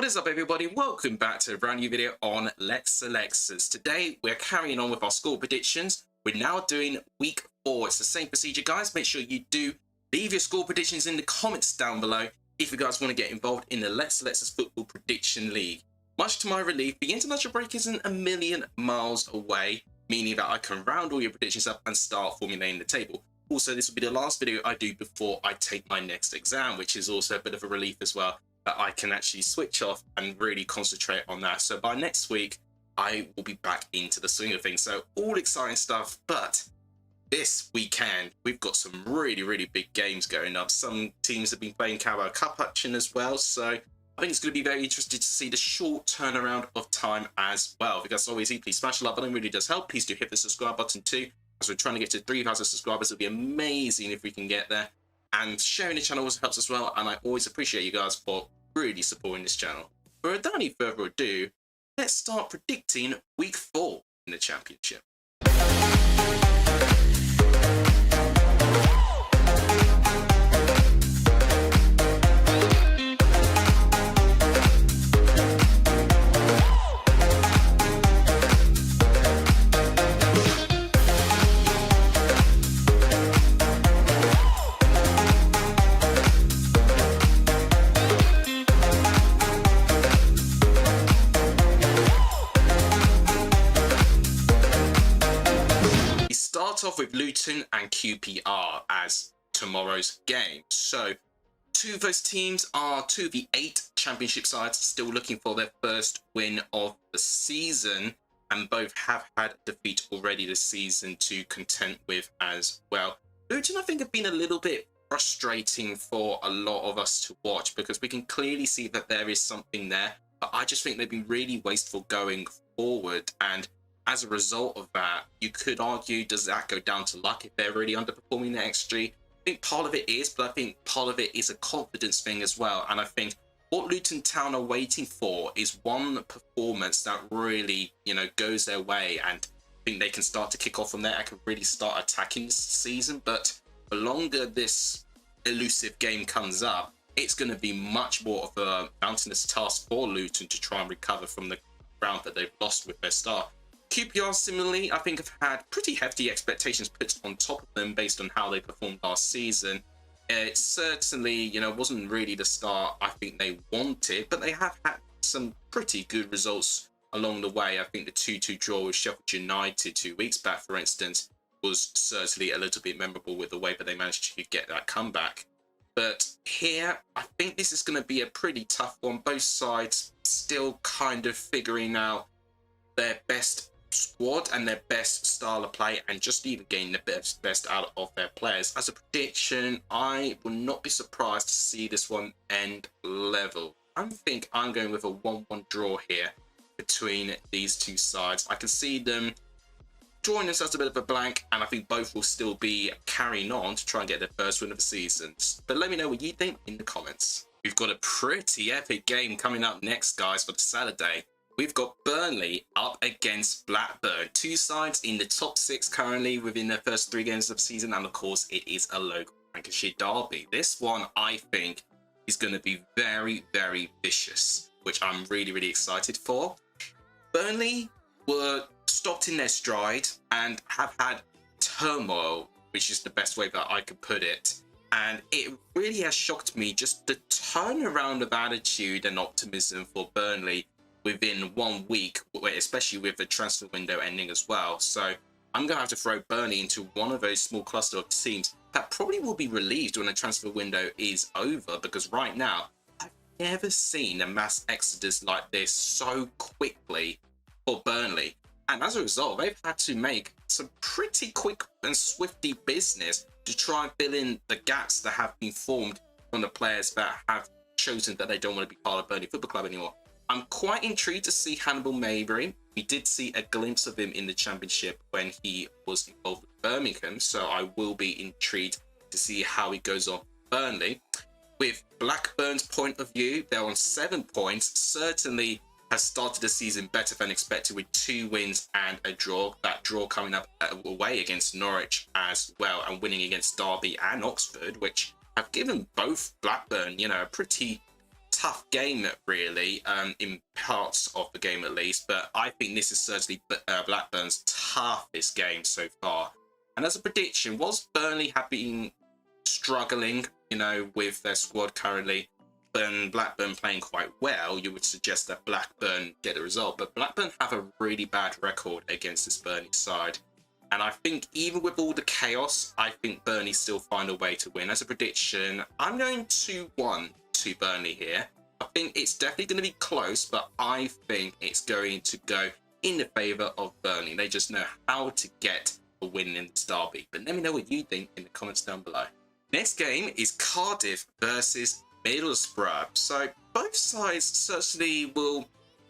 What is up, everybody? Welcome back to a brand new video on Lexalexus. Today we're carrying on with our score predictions. We're now doing week 4. It's the same procedure, guys. Make sure you do leave your score predictions in the comments down below if you guys want to get involved in the Lexalexus Football Prediction League. Much to my relief, the international break isn't a million miles away, meaning that I can round all your predictions up and start formulating the table. Also, this will be the last video I do before I take my next exam, which is also a bit of a relief as well, that I can actually switch off and really concentrate on that. So by next week, I will be back into the swing of things. So all exciting stuff, but this weekend, we've got some really big games going up. Some teams have been playing Carabao Cup action as well. So I think it's going to be very interesting to see the short turnaround of time as well. If you guys always please smash the like button, it really does help. Please do hit the subscribe button too, as we're trying to get to 3,000 subscribers. It'll be amazing if we can get there. And sharing the channel also helps as well, and I always appreciate you guys for really supporting this channel. But without any further ado, let's start predicting week 4 in the Championship. Off with Luton and QPR as tomorrow's game. So two of those teams are two of the 8 championship sides still looking for their first win of the season, and both have had defeat already this season to contend with as well. Luton, I think, have been a little bit frustrating for a lot of us to watch, because we can clearly see that there is something there, but I just think they've been really wasteful going forward. And as a result of that, you could argue, does that go down to luck if they're really underperforming their XG? I think part of it is, but I think part of it is a confidence thing as well. And I think what Luton Town are waiting for is one performance that really, goes their way, and I think they can start to kick off from there. I can really start attacking this season. But the longer this elusive game comes up, it's going to be much more of a mountainous task for Luton to try and recover from the ground that they've lost with their start. QPR, similarly, I think have had pretty hefty expectations put on top of them based on how they performed last season. It certainly, wasn't really the start I think they wanted, but they have had some pretty good results along the way. I think the 2-2 draw with Sheffield United 2 weeks back, for instance, was certainly a little bit memorable with the way that they managed to get that comeback. But here, I think this is going to be a pretty tough one. Both sides still kind of figuring out their best squad and their best style of play, and just even getting the best out of their players. As a prediction, I will not be surprised to see this one end level. I think I'm going with a 1-1 draw here between these two sides. I can see them drawing themselves a bit of a blank, and I think both will still be carrying on to try and get their first win of the season. But let me know what you think in the comments. We've got a pretty epic game coming up next, guys, for the Saturday. We've got Burnley up against Blackburn. Two sides in the top 6 currently within their first 3 games of the season. And of course, it is a local Lancashire derby. This one, I think, is going to be very vicious, which I'm really excited for. Burnley were stopped in their stride and have had turmoil, which is the best way that I could put it. And it really has shocked me, just the turnaround of attitude and optimism for Burnley within 1 week, especially with the transfer window ending as well. So I'm going to have to throw Burnley into one of those small cluster of teams that probably will be relieved when the transfer window is over, because right now, I've never seen a mass exodus like this so quickly for Burnley. And as a result, they've had to make some pretty quick and swifty business to try and fill in the gaps that have been formed from the players that have chosen that they don't want to be part of Burnley Football Club anymore. I'm quite intrigued to see Hannibal Mabry. We did see a glimpse of him in the Championship when he was involved with Birmingham, so I will be intrigued to see how he goes on Burnley. With Blackburn's point of view, they're on 7 points, certainly has started the season better than expected with 2 wins and a draw. That draw coming up away against Norwich as well, and winning against Derby and Oxford, which have given both Blackburn, a pretty tough game, really, in parts of the game at least. But I think this is certainly Blackburn's toughest game so far. And as a prediction, whilst Burnley have been struggling, with their squad currently, and Blackburn playing quite well, you would suggest that Blackburn get the result. But Blackburn have a really bad record against this Burnley side. And I think even with all the chaos, I think Burnley still find a way to win. As a prediction, I'm going 2-1 to Burnley here. I think it's definitely going to be close, but I think it's going to go in the favour of Burnley. They just know how to get a win in this derby. But let me know what you think in the comments down below. Next game is Cardiff versus Middlesbrough. So both sides certainly will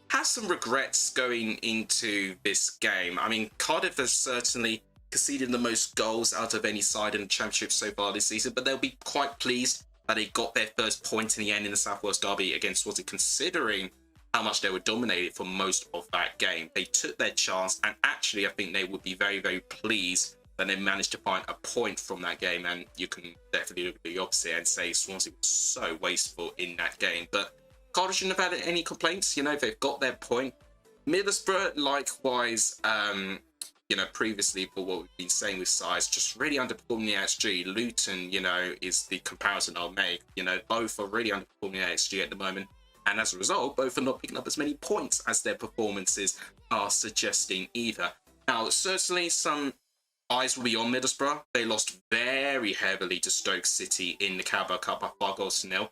have some regrets going into this game. I mean, Cardiff has certainly conceded the most goals out of any side in the Championship so far this season, but they'll be quite pleased that they got their first point in the end in the South Wales Derby against Swansea, considering how much they were dominated for most of that game. They took their chance, and actually I think they would be very, very pleased that they managed to find a point from that game. And you can definitely look at the opposite and say Swansea was so wasteful in that game. But Cardiff shouldn't have had any complaints. They've got their point. Middlesbrough, likewise, previously for what we've been saying with size, just really underperforming the XG. Luton, is the comparison I'll make. Both are really underperforming the XG at the moment. And as a result, both are not picking up as many points as their performances are suggesting either. Now, certainly some eyes will be on Middlesbrough. They lost very heavily to Stoke City in the Carabao Cup by 5-0.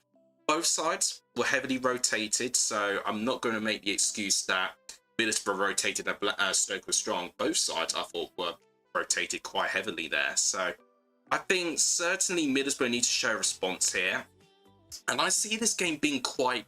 Both sides were heavily rotated, so I'm not going to make the excuse that Middlesbrough rotated and Stoke was strong. Both sides, I thought, were rotated quite heavily there. So I think certainly Middlesbrough need to show a response here. And I see this game being quite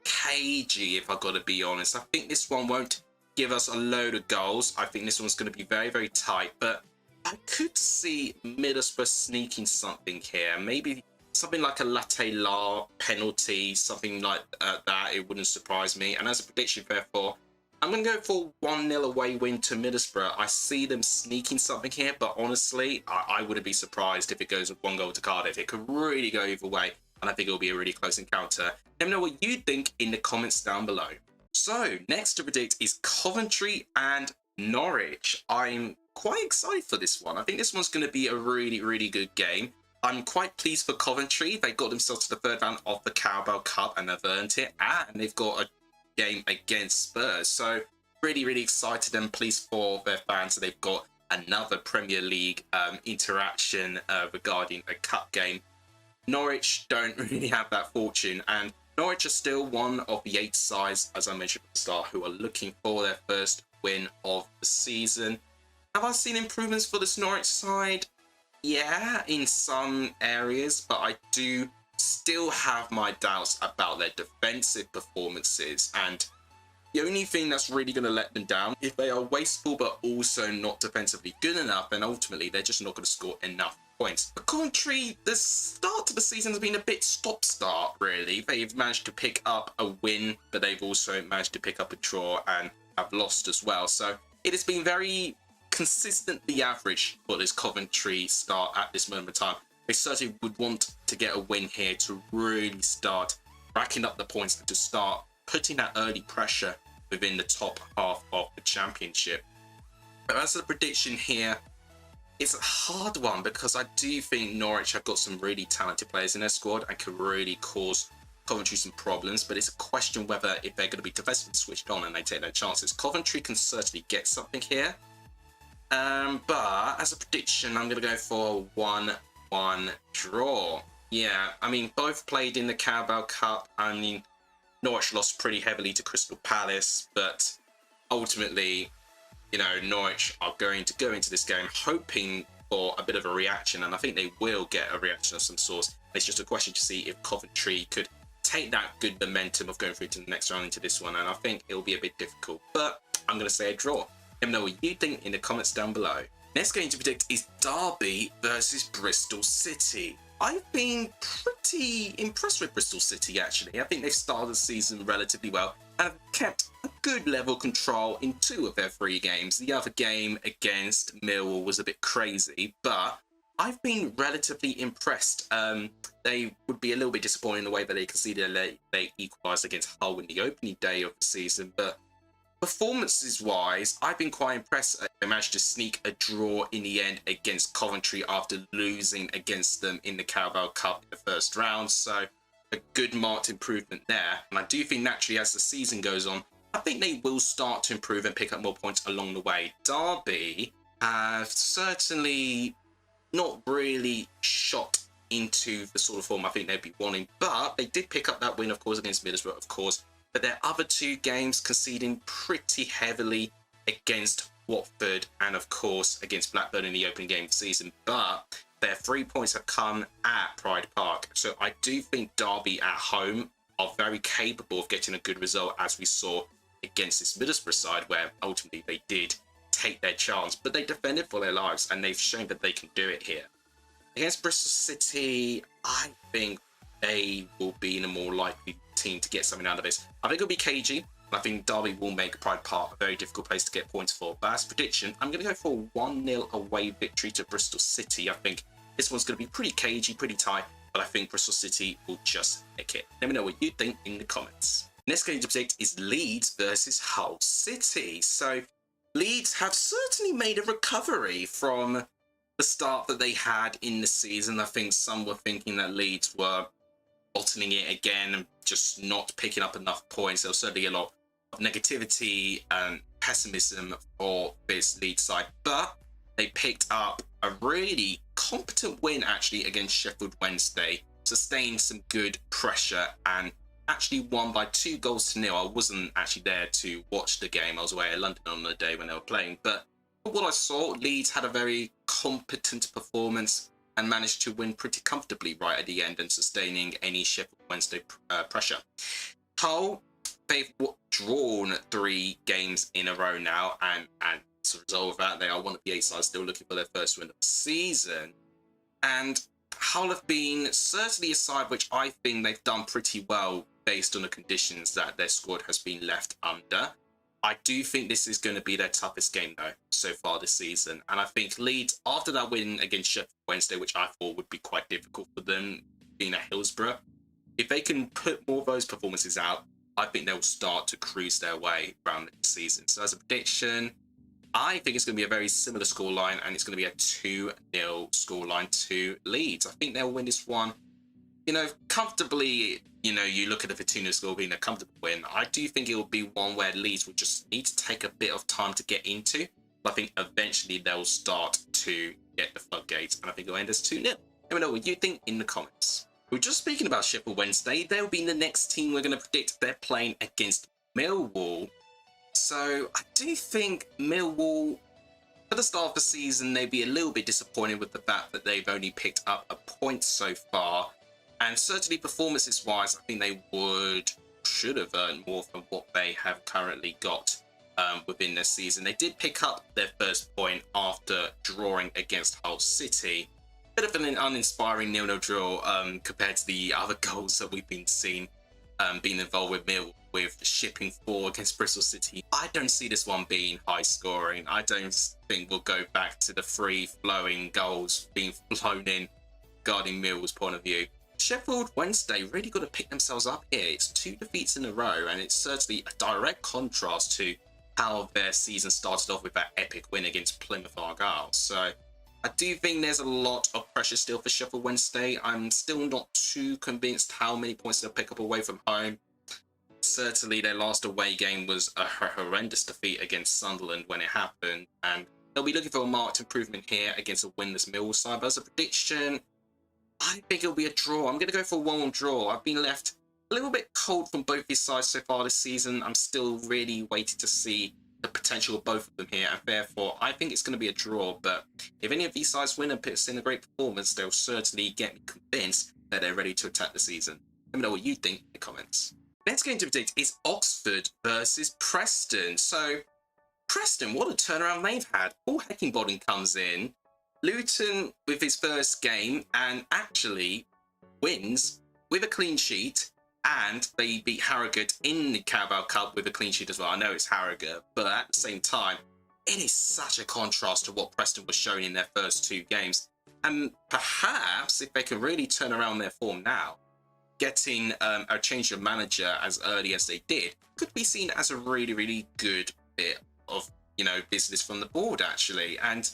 cagey, if I've got to be honest. I think this one won't give us a load of goals. I think this one's going to be very, very tight. But I could see Middlesbrough sneaking something here. Maybe something like a latte la penalty, something like that. It wouldn't surprise me. And as a prediction, therefore, I'm going to go for 1-0 away win to Middlesbrough. I see them sneaking something here, but honestly, I wouldn't be surprised if it goes with 1 goal to Cardiff. It could really go either way, and I think it'll be a really close encounter. Let me know what you think in the comments down below. So, next to predict is Coventry and Norwich. I'm quite excited for this one. I think this one's going to be a really, really good game. I'm quite pleased for Coventry. They got themselves to the third round of the Carabao Cup and they've earned it. And they've got a game against Spurs. So really, really excited and pleased for their fans that they've got another Premier League interaction regarding a cup game. Norwich don't really have that fortune, and Norwich are still one of the 8 sides, as I mentioned at the start, who are looking for their first win of the season. Have I seen improvements for this Norwich side? Yeah, in some areas, but I do still have my doubts about their defensive performances, and the only thing that's really going to let them down, if they are wasteful but also not defensively good enough, then ultimately they're just not going to score enough points. But Coventry, the start of the season has been a bit stop-start, really. They've managed to pick up a win, but they've also managed to pick up a draw and have lost as well. So it has been very consistently average for this Coventry start at this moment in time. They certainly would want to get a win here to really start racking up the points and to start putting that early pressure within the top half of the championship. But as a prediction here, it's a hard one because I do think Norwich have got some really talented players in their squad and can really cause Coventry some problems, but it's a question whether if they're going to be defensively switched on and they take their chances. Coventry can certainly get something here, but as a prediction, I'm going to go for a 1-1 draw. Yeah, I mean, both played in the Carabao Cup. I mean, Norwich lost pretty heavily to Crystal Palace, but ultimately, you know, Norwich are going to go into this game hoping for a bit of a reaction, and I think they will get a reaction of some sort. It's just a question to see if Coventry could take that good momentum of going through to the next round into this one, and I think it'll be a bit difficult, but I'm going to say a draw. Let me know what you think in the comments down below. Next game to predict is Derby versus Bristol City. I've been pretty impressed with Bristol City, actually. I think they've started the season relatively well and have kept a good level of control in 2 of their 3 games. The other game against Millwall was a bit crazy, but I've been relatively impressed. They would be a little bit disappointed in the way that they conceded they equalised against Hull in the opening day of the season, but performances-wise, I've been quite impressed. They managed to sneak a draw in the end against Coventry after losing against them in the Carabao Cup in the first round, so a good marked improvement there. And I do think naturally as the season goes on, I think they will start to improve and pick up more points along the way. Derby have certainly not really shot into the sort of form I think they'd be wanting, but they did pick up that win, of course, against Middlesbrough, of course. But their other two games conceding pretty heavily against Watford and, of course, against Blackburn in the opening game of the season. But their 3 points have come at Pride Park. So I do think Derby at home are very capable of getting a good result, as we saw against this Middlesbrough side, where ultimately they did take their chance, but they defended for their lives, and they've shown that they can do it here. Against Bristol City, I think they will be in a more likely team to get something out of this. I think it'll be cagey, and I think Derby will make Pride Park a very difficult place to get points for. But as prediction, I'm going to go for a 1-0 away victory to Bristol City. I think this one's going to be pretty cagey, pretty tight, but I think Bristol City will just nick it. Let me know what you think in the comments. Next game to predict is Leeds versus Hull City. So Leeds have certainly made a recovery from the start that they had in the season. I think some were thinking that Leeds were bottling it again and just not picking up enough points. There was certainly a lot of negativity and pessimism for this Leeds side, but they picked up a really competent win actually against Sheffield Wednesday, sustained some good pressure and actually won by 2-0. I wasn't actually there to watch the game. I was away in London on the day when they were playing, but what I saw, Leeds had a very competent performance and managed to win pretty comfortably right at the end and sustaining any Sheffield Wednesday pressure. Hull, they've drawn 3 games in a row now, and as a result of that, they are one of the 8 sides still looking for their first win of the season. And Hull have been certainly a side which I think they've done pretty well based on the conditions that their squad has been left under. I do think this is going to be their toughest game, though, so far this season. And I think Leeds, after that win against Sheffield Wednesday, which I thought would be quite difficult for them, being at Hillsborough, if they can put more of those performances out, I think they'll start to cruise their way around the season. So as a prediction, I think it's going to be a very similar scoreline, and it's going to be a 2-0 scoreline to Leeds. I think they'll win this one, comfortably. You look at the Fortuna score being a comfortable win. I do think it will be one where Leeds will just need to take a bit of time to get into. But I think eventually they'll start to get the floodgates, and I think it'll end as 2-0. Let me know what you think in the comments. We're just speaking about Sheffield Wednesday. They'll be the next team we're going to predict. They're playing against Millwall. So I do think Millwall, for the start of the season, they'd be a little bit disappointed with the fact that they've only picked up a point so far. And certainly performances-wise, I think they should have earned more from what they have currently got within their season. They did pick up their first point after drawing against Hull City. Bit of an uninspiring 0-0 draw compared to the other goals that we've been seeing being involved with shipping 4 against Bristol City. I don't see this one being high scoring. I don't think we'll go back to the free-flowing goals being flown in, guarding Millwall's point of view. Sheffield Wednesday really got to pick themselves up here. It's 2 defeats in a row, and it's certainly a direct contrast to how their season started off with that epic win against Plymouth Argyle. So I do think there's a lot of pressure still for Sheffield Wednesday. I'm still not too convinced how many points they'll pick up away from home. Certainly their last away game was a horrendous defeat against Sunderland when it happened, and they'll be looking for a marked improvement here against a winless Millwall side. But as a prediction, I think it'll be a draw. I'm going to go for a 1-1 draw. I've been left a little bit cold from both these sides so far this season. I'm still really waiting to see the potential of both of them here, and therefore I think it's going to be a draw. But if any of these sides win and puts in a great performance, they'll certainly get me convinced that they're ready to attack the season. Let me know what you think in the comments. Next game to predict is Oxford versus Preston. So Preston, what a turnaround they've had. Paul Heckingbottom comes in, Luton with his first game, and actually wins with a clean sheet, and they beat Harrogate in the Carabao Cup with a clean sheet as well. I know it's Harrogate, but at the same time, it is such a contrast to what Preston was showing in their first 2 games. And perhaps if they can really turn around their form now, getting a change of manager as early as they did could be seen as a really, really good bit of, business from the board, actually. And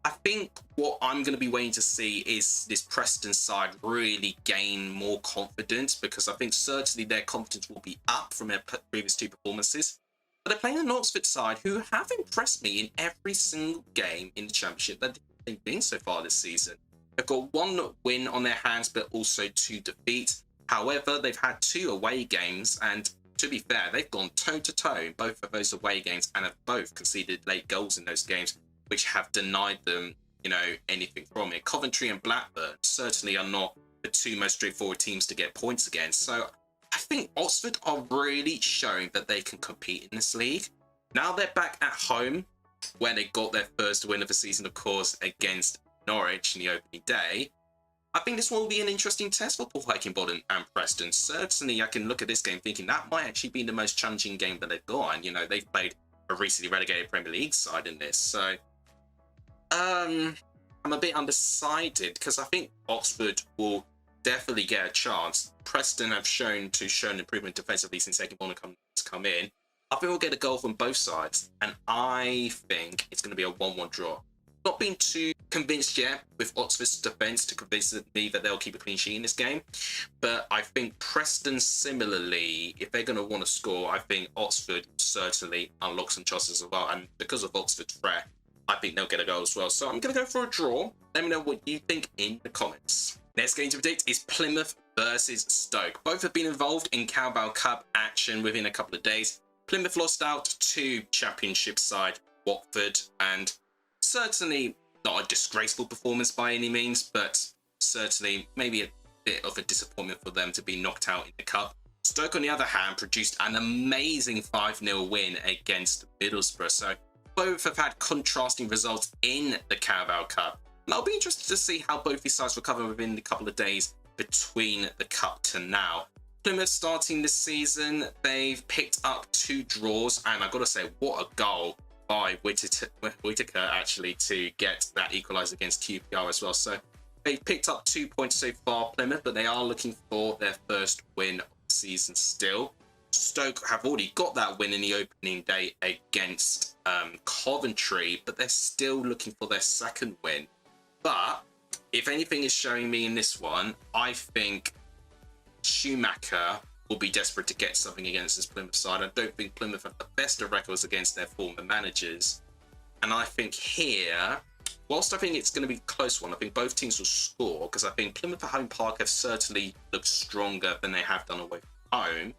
I think what I'm going to be waiting to see is this Preston side really gain more confidence, because I think certainly their confidence will be up from their previous two performances. But they're playing an Oxford side who have impressed me in every single game in the Championship that they've been so far this season. They've got one win on their hands, but also 2 defeats. However, they've had 2 away games, and to be fair, they've gone toe-to-toe in both of those away games and have both conceded late goals in those games, which have denied them, anything from it. Coventry and Blackburn certainly are not the 2 most straightforward teams to get points against. So I think Oxford are really showing that they can compete in this league. Now they're back at home, where they got their first win of the season, of course, against Norwich in the opening day. I think this one will be an interesting test for Paul Heckingbottom and Preston. Certainly, I can look at this game thinking that might actually be the most challenging game that they've got. And, they've played a recently relegated Premier League side in this. So, I'm a bit undecided, because I think Oxford will definitely get a chance. Preston have shown improvement defensively since Heckingbottom come in. I think we'll get a goal from both sides, and I think it's going to be a 1-1 draw. Not been too convinced yet with Oxford's defence to convince me that they'll keep a clean sheet in this game. But I think Preston similarly, if they're going to want to score, I think Oxford certainly unlocks some chances as well. And because of Oxford's threat, I think they'll get a goal as well. So I'm going to go for a draw. Let me know what you think in the comments. Next game to predict is Plymouth versus Stoke. Both have been involved in Carabao Cup action within a couple of days. Plymouth lost out to Championship side Watford, and certainly not a disgraceful performance by any means, but certainly maybe a bit of a disappointment for them to be knocked out in the cup. Stoke, on the other hand, produced an amazing 5-0 win against Middlesbrough. So both have had contrasting results in the Carabao Cup. And I'll be interested to see how both these sides recover within the couple of days between the cup to now. Plymouth starting this season, they've picked up 2 draws, and I've got to say, what a goal by Whittaker actually to get that equaliser against QPR as well. So they've picked up 2 points so far, Plymouth, but they are looking for their first win of the season still. Stoke have already got that win in the opening day against Coventry, but they're still looking for their second win. But if anything is showing me in this one, I think Schumacher will be desperate to get something against this Plymouth side. I don't think Plymouth have the best of records against their former managers. And I think here, whilst I think it's going to be a close one, I think both teams will score, because I think Plymouth at home park have certainly looked stronger than they have done away from home.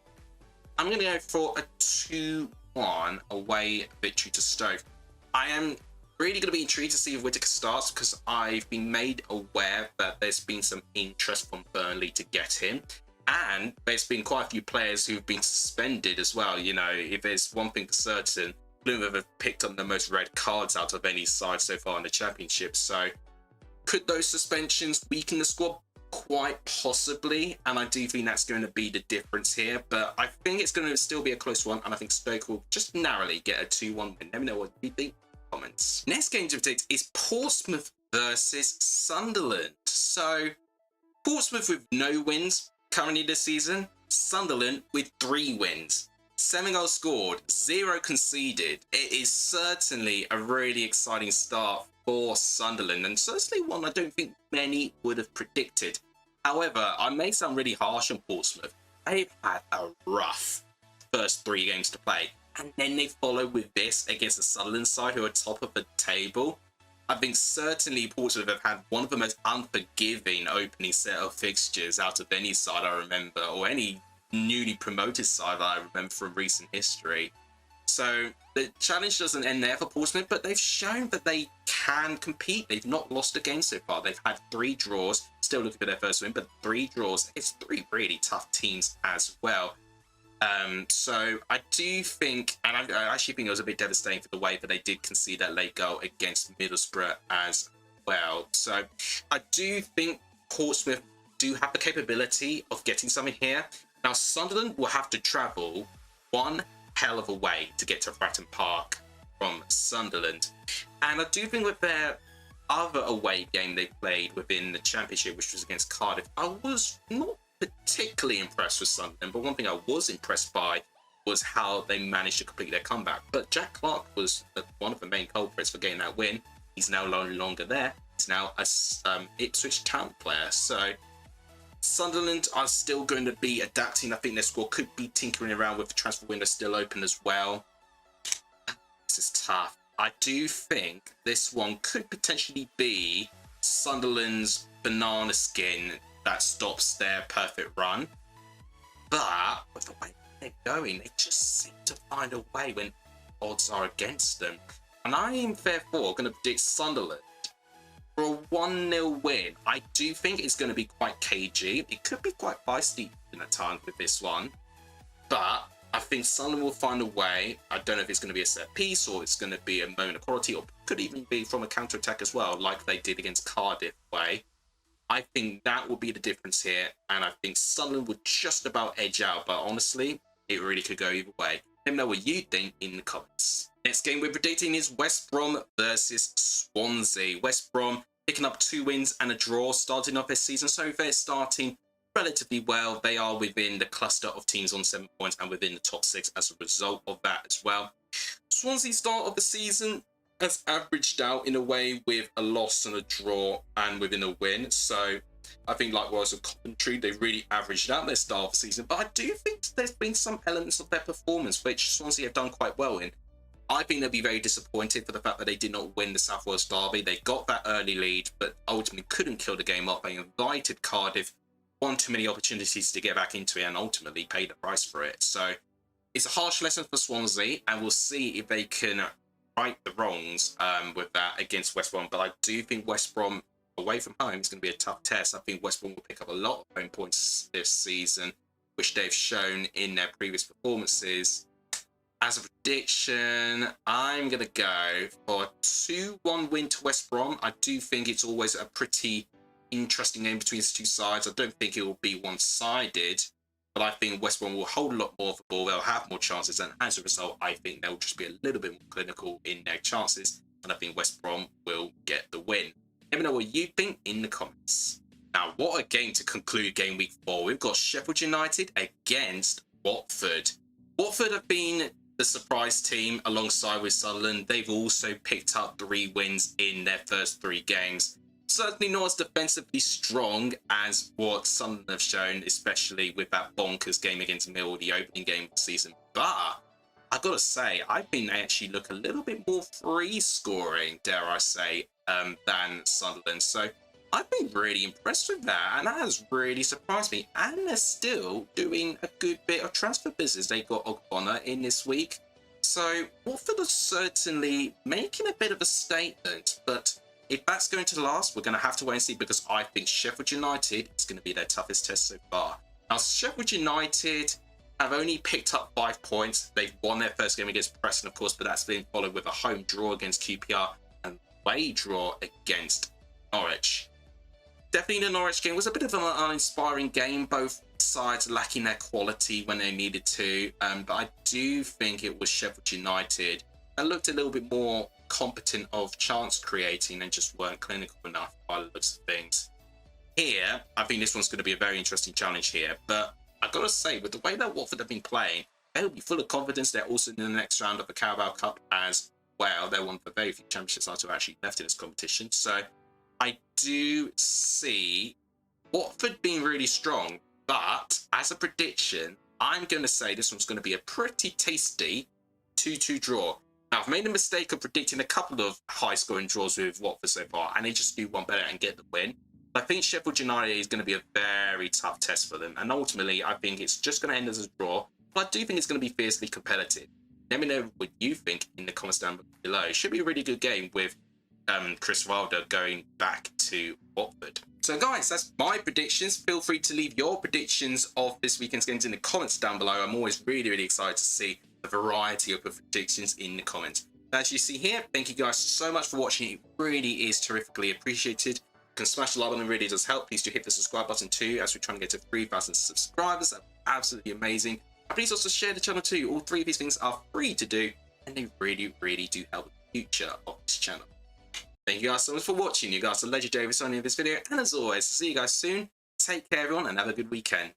I'm going to go for a 2-1 away victory to Stoke. I am really going to be intrigued to see if Whittaker starts, because I've been made aware that there's been some interest from Burnley to get him. And there's been quite a few players who've been suspended as well. If there's one thing for certain, Plymouth have picked up the most red cards out of any side so far in the Championship. So could those suspensions weaken the squad? Quite possibly. And I do think that's going to be the difference here. But I think it's going to still be a close one. And I think Stoke will just narrowly get a 2-1 win. Let me know what you think in the comments. Next game to predict is Portsmouth versus Sunderland. So Portsmouth with no wins currently this season, Sunderland with 3 wins, 7 goals scored, 0 conceded. It is certainly a really exciting start for Sunderland, and certainly one I don't think many would have predicted. However, I may sound really harsh on Portsmouth. They've had a rough first 3 games to play, and then they follow with this against the Sunderland side, who are top of the table. I think certainly Portsmouth have had one of the most unforgiving opening set of fixtures out of any side I remember, or any newly promoted side that I remember from recent history. So the challenge doesn't end there for Portsmouth, but they've shown that they can compete. They've not lost a game so far. They've had 3 draws, still looking for their first win, but 3 draws. It's 3 really tough teams as well. So I do think, and I actually think it was a bit devastating for the way that they did concede that late goal against Middlesbrough as well. So I do think Portsmouth do have the capability of getting something here. Now Sunderland will have to travel one hell of a way to get to Fratton Park from Sunderland. And I do think with their other away game they played within the Championship, which was against Cardiff, I was not particularly impressed with Sunderland, but one thing I was impressed by was how they managed to complete their comeback. But Jack Clark was one of the main culprits for getting that win. He's now no longer there. He's now a Ipswich Town player. So Sunderland are still going to be adapting. I think their squad could be tinkering around with the transfer window still open as well. This is tough. I do think this one could potentially be Sunderland's banana skin that stops their perfect run. But with the way they're going, they just seem to find a way when odds are against them. And I am therefore going to predict Sunderland for a 1-0 win. I do think it's going to be quite cagey. It could be quite feisty at times with this one. But I think Sunderland will find a way. I don't know if it's going to be a set piece or it's going to be a moment of quality, or could even be from a counter-attack as well, like they did against Cardiff way. I think that will be the difference here, and I think Sunderland would just about edge out, but honestly, it really could go either way. Let me know what you think in the comments. Next game we're predicting is West Brom versus Swansea. West Brom picking up 2 wins and a draw, starting off this season, so they're starting relatively well. They are within the cluster of teams on 7 points and within the top 6 as a result of that as well. Swansea's start of the season has averaged out in a way with a loss and a draw and within a win. So I think likewise with Coventry, they really averaged out their start of the season. But I do think there's been some elements of their performance which Swansea have done quite well in. I think they'll be very disappointed for the fact that they did not win the South Wales Derby. They got that early lead, but ultimately couldn't kill the game up. They invited Cardiff, won too many opportunities to get back into it, and ultimately paid the price for it. So it's a harsh lesson for Swansea, and we'll see if they can right the wrongs with that against West Brom. But I do think West Brom away from home is going to be a tough test. I think West Brom will pick up a lot of home points this season, which they've shown in their previous performances. As a prediction, I'm going to go for a 2-1 win to West Brom. I do think it's always a pretty interesting game between the two sides. I don't think it will be one-sided, but I think West Brom will hold a lot more of the ball. They'll have more chances, and as a result, I think they'll just be a little bit more clinical in their chances, and I think West Brom will get the win. Let me know what you think in the comments. Now, what a game to conclude game week 4. We've got Sheffield United against Watford. Watford have been the surprise team alongside with Sunderland. They've also picked up 3 wins in their first 3 games. Certainly not as defensively strong as what Sunderland have shown, especially with that bonkers game against Millwall, the opening game of the season. But I've got to say, I think they actually look a little bit more free scoring, dare I say, than Sunderland. So I've been really impressed with that, and that has really surprised me. And they're still doing a good bit of transfer business. They got Ogbonna in this week. So Watford are certainly making a bit of a statement, but if that's going to last, we're going to have to wait and see, because I think Sheffield United is going to be their toughest test so far. Now, Sheffield United have only picked up 5 points. They've won their first game against Preston, of course, but that's been followed with a home draw against QPR and away draw against Norwich. Definitely the Norwich game was a bit of an uninspiring game, both sides lacking their quality when they needed to, but I do think it was Sheffield United that looked a little bit more competent of chance creating and just weren't clinical enough by the looks of things. Here, I think this one's going to be a very interesting challenge here, but I've got to say, with the way that Watford have been playing, they'll be full of confidence. They're also in the next round of the Carabao Cup as well. They're one of the very few championship sides who are actually left in this competition. So I do see Watford being really strong, but as a prediction, I'm going to say this one's going to be a pretty tasty 2-2 draw. Now, I've made a mistake of predicting a couple of high-scoring draws with Watford so far, and they just do one better and get the win. But I think Sheffield United is going to be a very tough test for them, and ultimately, I think it's just going to end as a draw, but I do think it's going to be fiercely competitive. Let me know what you think in the comments down below. It should be a really good game with Chris Wilder going back to Watford. So guys, that's my predictions. Feel free to leave your predictions of this weekend's games in the comments down below. I'm always really excited to see a variety of predictions in the comments. As you see here, thank you guys so much for watching. It really is terrifically appreciated. You can smash the like button, it really does help. Please do hit the subscribe button too, as we're trying to get to 3,000 subscribers. That's absolutely amazing. And please also share the channel too. All 3 of these things are free to do, and they really do help the future of this channel. Thank you guys so much for watching. You guys are legendary for signing this video. And as always, see you guys soon. Take care, everyone, and have a good weekend.